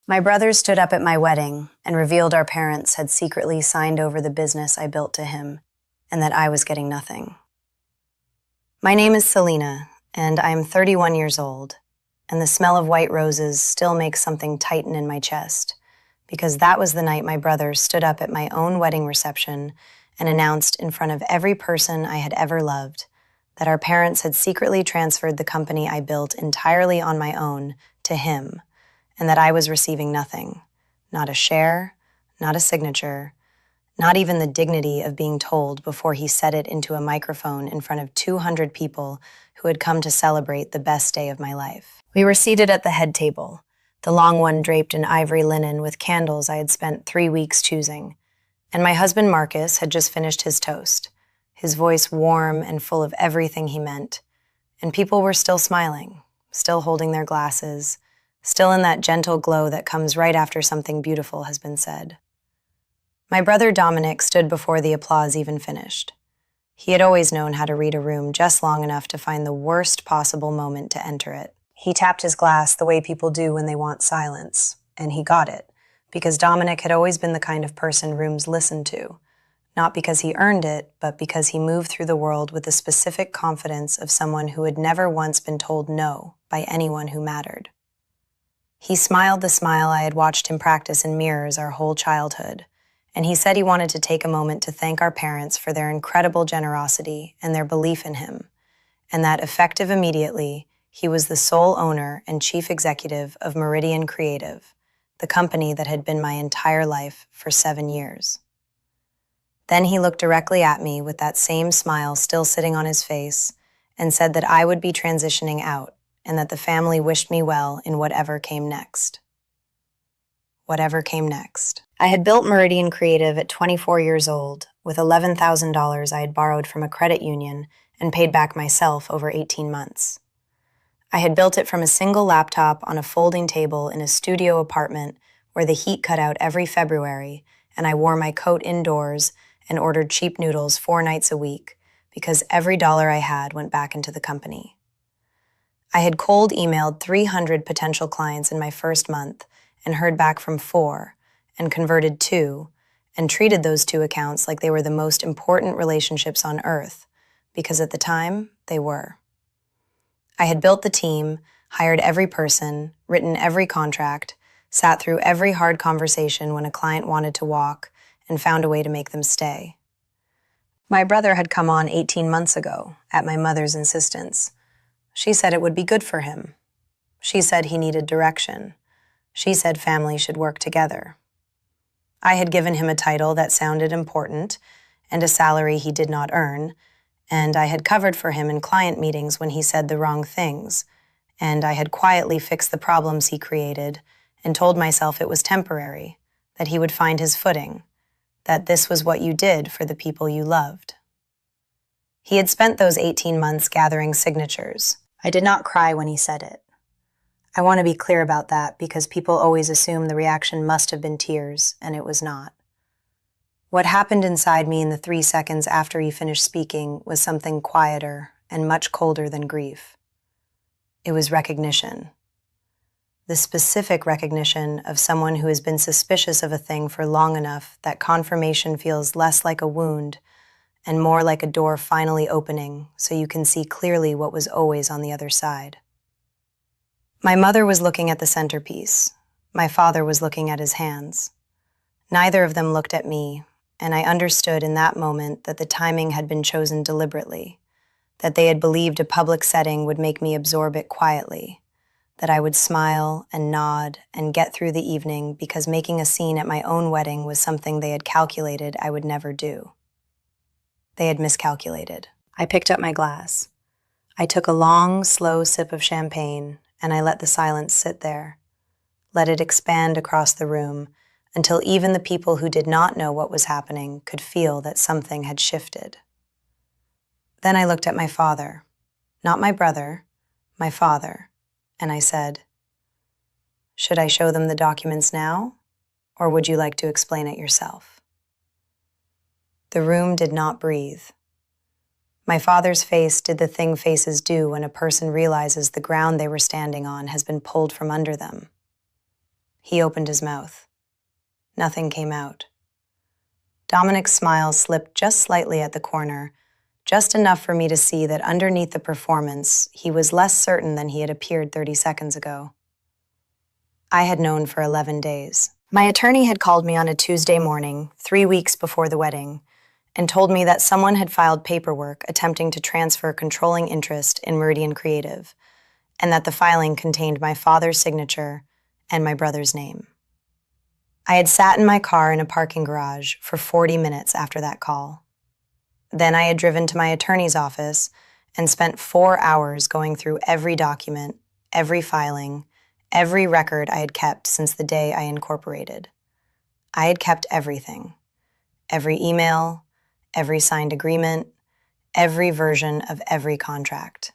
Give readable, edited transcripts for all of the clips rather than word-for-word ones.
My brother stood up at my wedding and revealed our parents had secretly signed over the business I built to him, and that I was getting nothing. My name is Selena, and I am 31 years old, and the smell of white roses still makes something tighten in my chest, because that was the night my brother stood up at my own wedding reception and announced in front of every person I had ever loved that our parents had secretly transferred the company I built entirely on my own to him, and that I was receiving nothing, not a share, not a signature, not even the dignity of being told before he said it into a microphone in front of 200 people who had come to celebrate the best day of my life. We were seated at the head table, the long one draped in ivory linen with candles I had spent 3 weeks choosing, and my husband Marcus had just finished his toast, his voice warm and full of everything he meant, and people were still smiling, still holding their glasses, still in that gentle glow that comes right after something beautiful has been said. My brother Dominic stood before the applause even finished. He had always known how to read a room just long enough to find the worst possible moment to enter it. He tapped his glass the way people do when they want silence, and he got it, because Dominic had always been the kind of person rooms listened to, not because he earned it, but because he moved through the world with the specific confidence of someone who had never once been told no by anyone who mattered. He smiled the smile I had watched him practice in mirrors our whole childhood, and he said he wanted to take a moment to thank our parents for their incredible generosity and their belief in him, and that effective immediately, he was the sole owner and chief executive of Meridian Creative, the company that had been my entire life for 7 years. Then he looked directly at me with that same smile still sitting on his face and said that I would be transitioning out and that the family wished me well in whatever came next. Whatever came next. I had built Meridian Creative at 24 years old with $11,000 I had borrowed from a credit union and paid back myself over 18 months. I had built it from a single laptop on a folding table in a studio apartment where the heat cut out every February, and I wore my coat indoors and ordered cheap noodles 4 nights a week because every dollar I had went back into the company. I had cold emailed 300 potential clients in my first month and heard back from 4 and converted 2 and treated those 2 accounts like they were the most important relationships on earth because at the time they were. I had built the team, hired every person, written every contract, sat through every hard conversation when a client wanted to walk, and found a way to make them stay. My brother had come on 18 months ago, at my mother's insistence. She said it would be good for him. She said he needed direction. She said families should work together. I had given him a title that sounded important and a salary he did not earn, and I had covered for him in client meetings when he said the wrong things, and I had quietly fixed the problems he created and told myself it was temporary, that he would find his footing, that this was what you did for the people you loved. He had spent those 18 months gathering signatures. I did not cry when he said it. I want to be clear about that because people always assume the reaction must have been tears, and it was not. What happened inside me in the 3 seconds after he finished speaking was something quieter and much colder than grief. It was recognition. The specific recognition of someone who has been suspicious of a thing for long enough that confirmation feels less like a wound and more like a door finally opening so you can see clearly what was always on the other side. My mother was looking at the centerpiece. My father was looking at his hands. Neither of them looked at me, and I understood in that moment that the timing had been chosen deliberately, that they had believed a public setting would make me absorb it quietly, that I would smile and nod and get through the evening because making a scene at my own wedding was something they had calculated I would never do. They had miscalculated. I picked up my glass. I took a long, slow sip of champagne, and I let the silence sit there, let it expand across the room until even the people who did not know what was happening could feel that something had shifted. Then I looked at my father, not my brother, my father, and I said, "Should I show them the documents now, or would you like to explain it yourself?" The room did not breathe. My father's face did the thing faces do when a person realizes the ground they were standing on has been pulled from under them. He opened his mouth. Nothing came out. Dominic's smile slipped just slightly at the corner, just enough for me to see that underneath the performance, he was less certain than he had appeared 30 seconds ago. I had known for 11 days. My attorney had called me on a Tuesday morning, 3 weeks before the wedding, and told me that someone had filed paperwork attempting to transfer controlling interest in Meridian Creative, and that the filing contained my father's signature and my brother's name. I had sat in my car in a parking garage for 40 minutes after that call. Then I had driven to my attorney's office and spent 4 hours going through every document, every filing, every record I had kept since the day I incorporated. I had kept everything. Every email, every signed agreement, every version of every contract.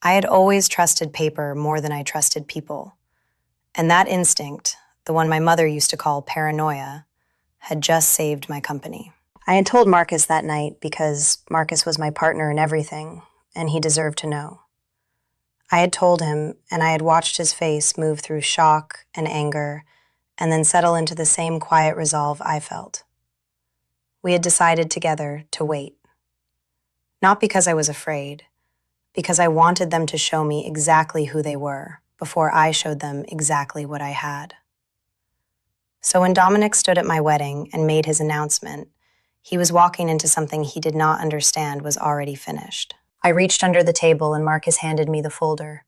I had always trusted paper more than I trusted people, and that instinct, the one my mother used to call paranoia, had just saved my company. I had told Marcus that night because Marcus was my partner in everything, and he deserved to know. I had told him, and I had watched his face move through shock and anger, and then settle into the same quiet resolve I felt. We had decided together to wait. Not because I was afraid, because I wanted them to show me exactly who they were before I showed them exactly what I had. So when Dominic stood at my wedding and made his announcement, he was walking into something he did not understand was already finished. I reached under the table and Marcus handed me the folder.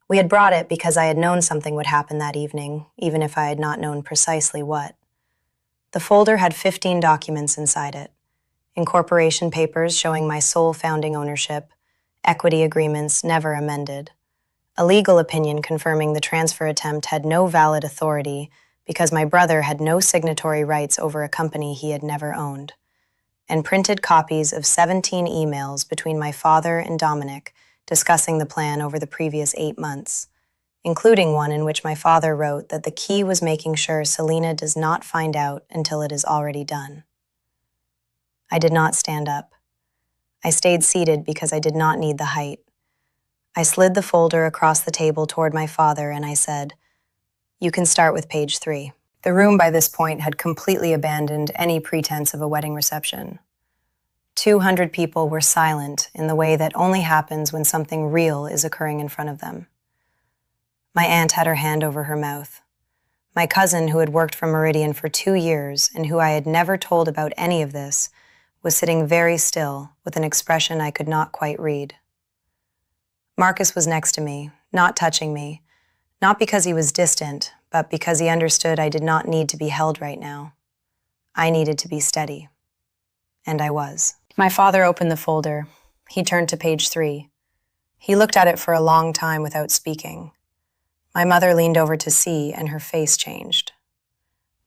We had brought it because I had known something would happen that evening, even if I had not known precisely what. The folder had 15 documents inside it: incorporation papers showing my sole founding ownership, equity agreements never amended, a legal opinion confirming the transfer attempt had no valid authority because my brother had no signatory rights over a company he had never owned, and printed copies of 17 emails between my father and Dominic discussing the plan over the previous 8 months, including one in which my father wrote that the key was making sure Selena does not find out until it is already done. I did not stand up. I stayed seated because I did not need the height. I slid the folder across the table toward my father and I said, "You can start with page 3. The room by this point had completely abandoned any pretense of a wedding reception. 200 people were silent in the way that only happens when something real is occurring in front of them. My aunt had her hand over her mouth. My cousin, who had worked for Meridian for 2 years and who I had never told about any of this, was sitting very still with an expression I could not quite read. Marcus was next to me, not touching me, not because he was distant, but because he understood I did not need to be held right now. I needed to be steady. And I was. My father opened the folder. He turned to page 3. He looked at it for a long time without speaking. My mother leaned over to see, and her face changed.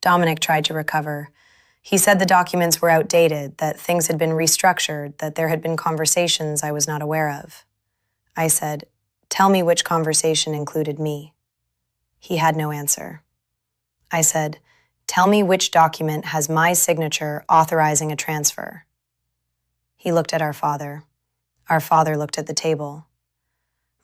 Dominic tried to recover. He said the documents were outdated, that things had been restructured, that there had been conversations I was not aware of. I said, "Tell me which conversation included me." He had no answer. I said, "Tell me which document has my signature authorizing a transfer." He looked at our father. Our father looked at the table.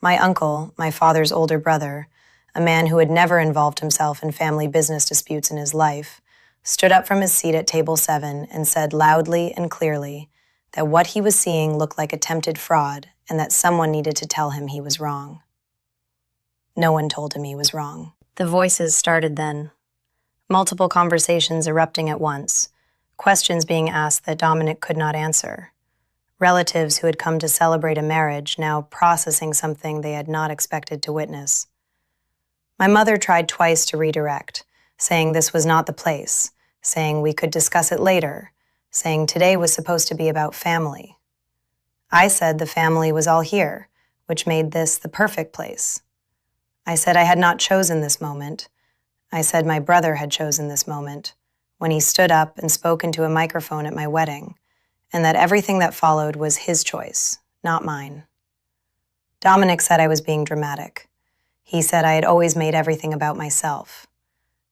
My uncle, my father's older brother, a man who had never involved himself in family business disputes in his life, stood up from his seat at table 7 and said loudly and clearly that what he was seeing looked like attempted fraud and that someone needed to tell him he was wrong. No one told him he was wrong. The voices started then. Multiple conversations erupting at once, questions being asked that Dominic could not answer. Relatives who had come to celebrate a marriage now processing something they had not expected to witness. My mother tried twice to redirect, saying this was not the place, saying we could discuss it later, saying today was supposed to be about family. I said the family was all here, which made this the perfect place. I said I had not chosen this moment. I said my brother had chosen this moment, when he stood up and spoke into a microphone at my wedding, and that everything that followed was his choice, not mine. Dominic said I was being dramatic. He said I had always made everything about myself.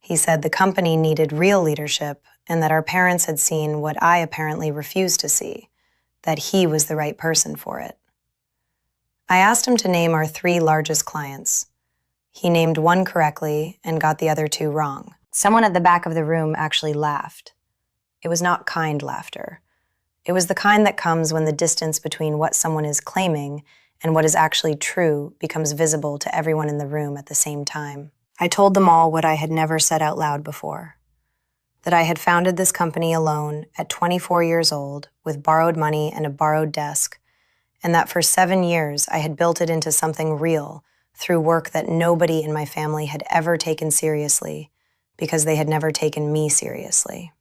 He said the company needed real leadership and that our parents had seen what I apparently refused to see, that he was the right person for it. I asked him to name our 3 largest clients. He named one correctly and got the other two wrong. Someone at the back of the room actually laughed. It was not kind laughter. It was the kind that comes when the distance between what someone is claiming and what is actually true becomes visible to everyone in the room at the same time. I told them all what I had never said out loud before. That I had founded this company alone at 24 years old with borrowed money and a borrowed desk, and that for 7 years I had built it into something real through work that nobody in my family had ever taken seriously because they had never taken me seriously.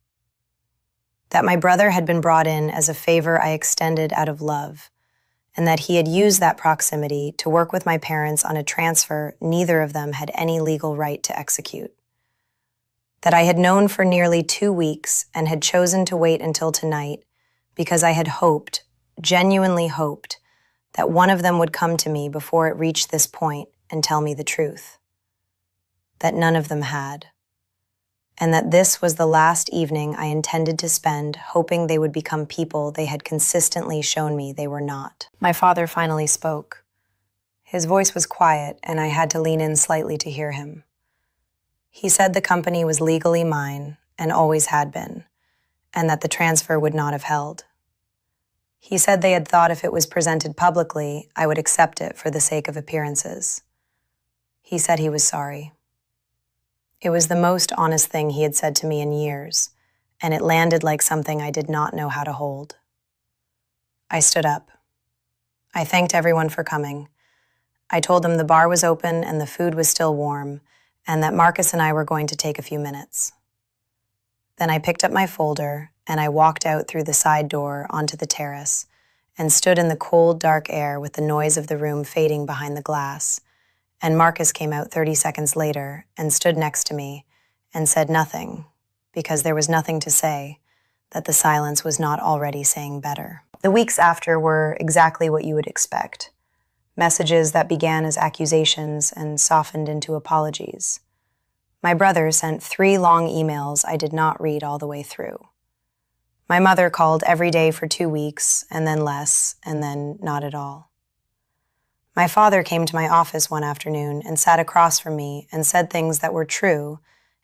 That my brother had been brought in as a favor I extended out of love, and that he had used that proximity to work with my parents on a transfer neither of them had any legal right to execute. That I had known for nearly 2 weeks and had chosen to wait until tonight because I had hoped, genuinely hoped, that one of them would come to me before it reached this point and tell me the truth. That none of them had. And that this was the last evening I intended to spend hoping they would become people they had consistently shown me they were not. My father finally spoke. His voice was quiet, and I had to lean in slightly to hear him. He said the company was legally mine, and always had been, and that the transfer would not have held. He said they had thought if it was presented publicly, I would accept it for the sake of appearances. He said he was sorry. It was the most honest thing he had said to me in years, and it landed like something I did not know how to hold. I stood up. I thanked everyone for coming. I told them the bar was open and the food was still warm, and that Marcus and I were going to take a few minutes. Then I picked up my folder, and I walked out through the side door onto the terrace and stood in the cold, dark air with the noise of the room fading behind the glass. And Marcus came out 30 seconds later and stood next to me and said nothing, because there was nothing to say that the silence was not already saying better. The weeks after were exactly what you would expect. Messages that began as accusations and softened into apologies. My brother sent 3 long emails I did not read all the way through. My mother called every day for 2 weeks, and then less, and then not at all. My father came to my office one afternoon and sat across from me and said things that were true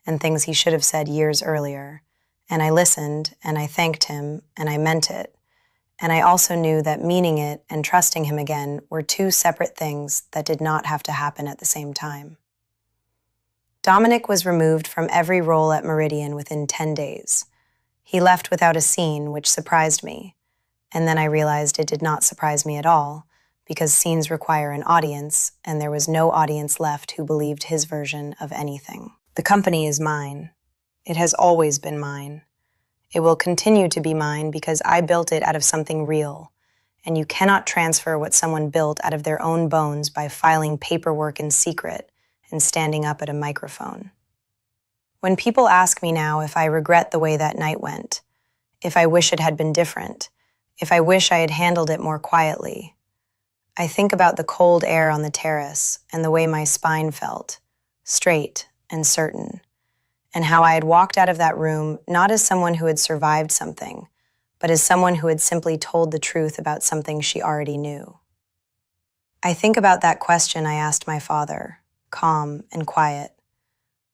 and things he should have said years earlier. And I listened, and I thanked him, and I meant it. And I also knew that meaning it and trusting him again were 2 separate things that did not have to happen at the same time. Dominic was removed from every role at Meridian within 10 days. He left without a scene, which surprised me. And then I realized it did not surprise me at all, because scenes require an audience, and there was no audience left who believed his version of anything. The company is mine. It has always been mine. It will continue to be mine because I built it out of something real, and you cannot transfer what someone built out of their own bones by filing paperwork in secret and standing up at a microphone. When people ask me now if I regret the way that night went, if I wish it had been different, if I wish I had handled it more quietly, I think about the cold air on the terrace and the way my spine felt, straight and certain, and how I had walked out of that room not as someone who had survived something, but as someone who had simply told the truth about something she already knew. I think about that question I asked my father, calm and quiet.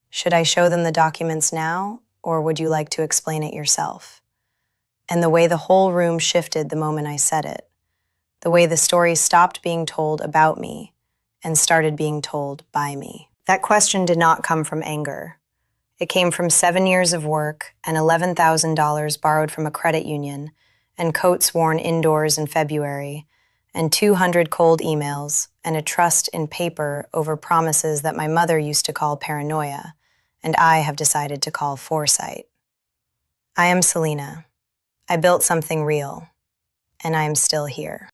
Should I show them the documents now, or would you like to explain it yourself? And the way the whole room shifted the moment I said it. The way the story stopped being told about me and started being told by me. That question did not come from anger. It came from 7 years of work and $11,000 borrowed from a credit union and coats worn indoors in February and 200 cold emails and a trust in paper over promises that my mother used to call paranoia and I have decided to call foresight. I am Selena. I built something real, and I am still here.